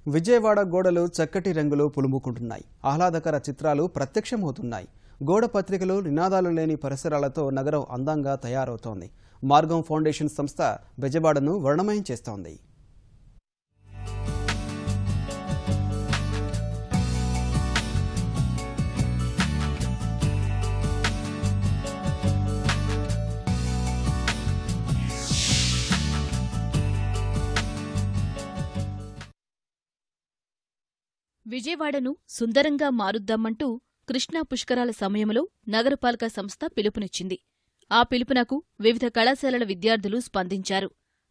విజయవాడ గోడలు చక్కటి రంగులో పులుముకుంటున్నాయి. ఆహ్లాదకర చిత్రాలు ప్రత్యక్షమవుతున్నాయి. గోడ పత్రికలు నినాదాలు లేని పరిసరాలతో నగరం అందంగా తయారవుతోంది. మార్గం ఫౌండేషన్ సంస్థ విజయవాడను వర్ణమయం చేస్తోంది. విజయవాడను సుందరంగా మారుద్దామంటూ కృష్ణా పుష్కరాల సమయంలో నగరపాలక సంస్థ పిలుపునిచ్చింది. ఆ పిలుపునకు వివిధ కళాశాలల విద్యార్థులు స్పందించారు.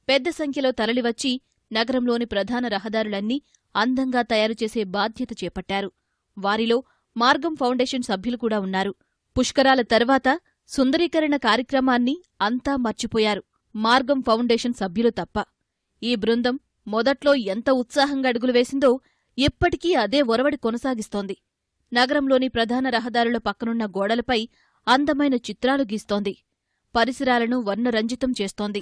పెద్ద సంఖ్యలో తరలివచ్చి నగరంలోని ప్రధాన రహదారులన్నీ అందంగా తయారుచేసే బాధ్యత చేపట్టారు. వారిలో మార్గం ఫౌండేషన్ సభ్యులు కూడా ఉన్నారు. పుష్కరాల తర్వాత సుందరీకరణ కార్యక్రమాన్ని అంతా మర్చిపోయారు, మార్గం ఫౌండేషన్ సభ్యులు తప్ప. ఈ బృందం మొదట్లో ఎంత ఉత్సాహంగా అడుగులు వేసిందో ఇప్పటికీ అదే ఒరవడి కొనసాగిస్తోంది. నగరంలోని ప్రధాన రహదారుల పక్కనున్న గోడలపై అందమైన చిత్రాలు గీస్తోంది. పరిసరాలను వర్ణరంజితం చేస్తోంది.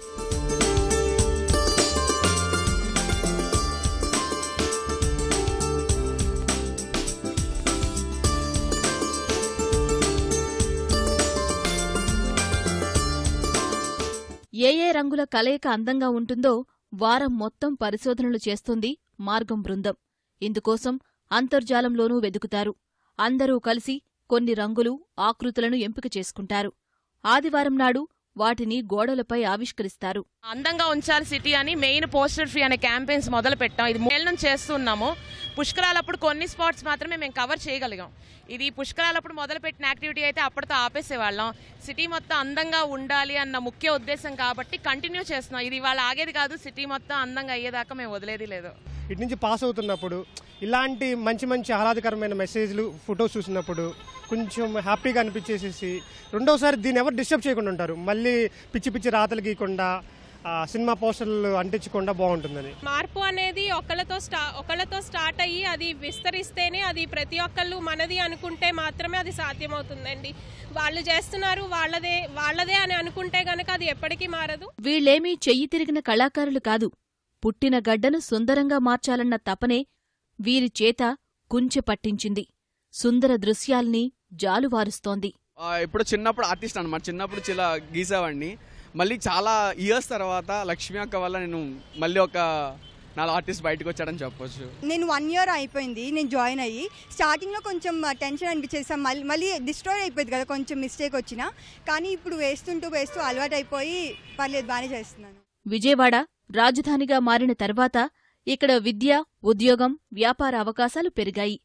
ఏ రంగుల కలయిక అందంగా ఉంటుందో వారం మొత్తం పరిశోధనలు చేస్తోంది మార్గం బృందం. ఇందుకోసం అంతర్జాలంలోనూ వెదుకుతారు. అందరూ కలిసి కొన్ని రంగులు, ఆకృతులను ఎంపిక చేసుకుంటారు. ఆదివారం నాడు వాటిని గోడలపై ఆవిష్కరిస్తారు. అందంగా ఉంచాలి సిటీ అని మెయిన్ పోస్టర్ ఫ్రీ అనే క్యాంపెయిన్స్ మొదలు పెట్టాం. ఇది 3 ఏళ్ల నుంచి చేస్తున్నాము. పుష్కరాలప్పుడు కొన్ని స్పాట్స్ మాత్రమే మేము కవర్ చేయగలిగాం. ఇది పుష్కరాలప్పుడు మొదలుపెట్టిన యాక్టివిటీ అయితే అప్పటితో ఆపేసేవాళ్ళం. సిటీ మొత్తం అందంగా ఉండాలి అన్న ముఖ్య ఉద్దేశం కాబట్టి కంటిన్యూ చేస్తున్నాం. ఇది ఇవాళ ఆగేది కాదు. సిటీ మొత్తం అందంగా అయ్యేదాకా మేము వదిలేది లేదు. ఇటు నుంచి పాస్ అవుతున్నప్పుడు ఇలాంటి మంచి మంచి ఆహ్లాదకరమైన మెసేజ్లు, ఫొటోస్ చూసినప్పుడు కొంచెం హ్యాపీగా అనిపించేసేసి రెండోసారి దీన్ని ఎవరు డిస్టర్బ్ చేయకుండా ఉంటారు. మళ్ళీ పిచ్చి పిచ్చి రాతలు గీయకుండా, సినిమా పోస్టర్లు అంటించకుండా బాగుంటుందని. మార్పు అనేది ఒకళ్ళతో స్టార్ట్ అయ్యి అది విస్తరిస్తేనే అది ప్రతి ఒక్కళ్ళు మనది అనుకుంటే మాత్రమే అది సాధ్యమవుతుందండి. వాళ్ళు చేస్తున్నారు వాళ్ళదే అని అనుకుంటే గనక అది ఎప్పటికీ మారదు. వీళ్లేమీ చెయ్యి తిరిగిన కళాకారులు కాదు. పుట్టిన గడ్డను సుందరంగా మార్చాలన్న తపనే వీరి చేత కుంచె పట్టించింది. సుందర దృశ్యాల్ని జాలువారుస్తోంది. ఇప్పుడు చిన్నప్పుడు ఆర్టిస్ట్ అనమాట. చిన్నప్పుడు చిలా గీసేవాడిని. మళ్ళీ చాలా ఇయర్స్ తర్వాత లక్ష్మి అక్క వల్ల నేను మళ్ళీ ఒక 4 ఆర్టిస్ట్ బయటకు వచ్చాడని చెప్పొచ్చు. నేను 1 year అయిపోయింది నేను జాయిన్ అయ్యి. స్టార్టింగ్లో కొంచెం టెన్షన్ అనిపించేసాం. మళ్ళీ డిస్ట్రాయ్ అయిపోయింది కదా కొంచెం మిస్టేక్ వచ్చినా. కానీ ఇప్పుడు వేస్తూ అలవాటు అయిపోయి పర్లేదు, బాగానే చేస్తున్నాను. విజయవాడ రాజధానిగా మారిన తర్వాత ఇక్కడ విద్య, ఉద్యోగం, వ్యాపార అవకాశాలు పెరిగాయి.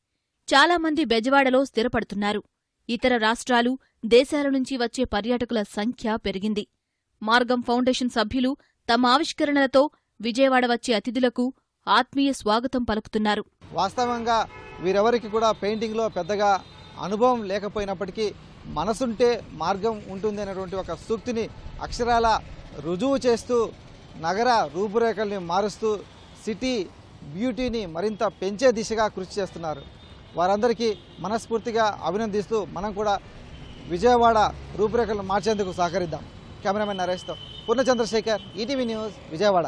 చాలామంది బెజవాడలో స్థిరపడుతున్నారు. ఇతర రాష్ట్రాలు, దేశాల నుంచి వచ్చే పర్యాటకుల సంఖ్య పెరిగింది. మార్గం ఫౌండేషన్ సభ్యులు తమ ఆవిష్కరణలతో విజయవాడ వచ్చే అతిథులకు ఆత్మీయ స్వాగతం పలుకుతున్నారు. వాస్తవంగా వీరెవరికి కూడా పెయింటింగ్లో పెద్దగా అనుభవం లేకపోయినప్పటికీ మనసుంటే మార్గం ఉంటుంది అనేటువంటి ఒక సూక్తిని అక్షరాల రుజువు చేస్తూ నగర రూపురేఖల్ని మారుస్తూ సిటీ బ్యూటీని మరింత పెంచే దిశగా కృషి చేస్తున్నారు. వారందరికీ మనస్ఫూర్తిగా అభినందిస్తూ మనం కూడా విజయవాడ రూపురేఖలను మార్చేందుకు సహకరిద్దాం. కెమెరామెన్ నరేష్తో పూర్ణచంద్రశేఖర్, ఈటీవీ న్యూస్, విజయవాడ.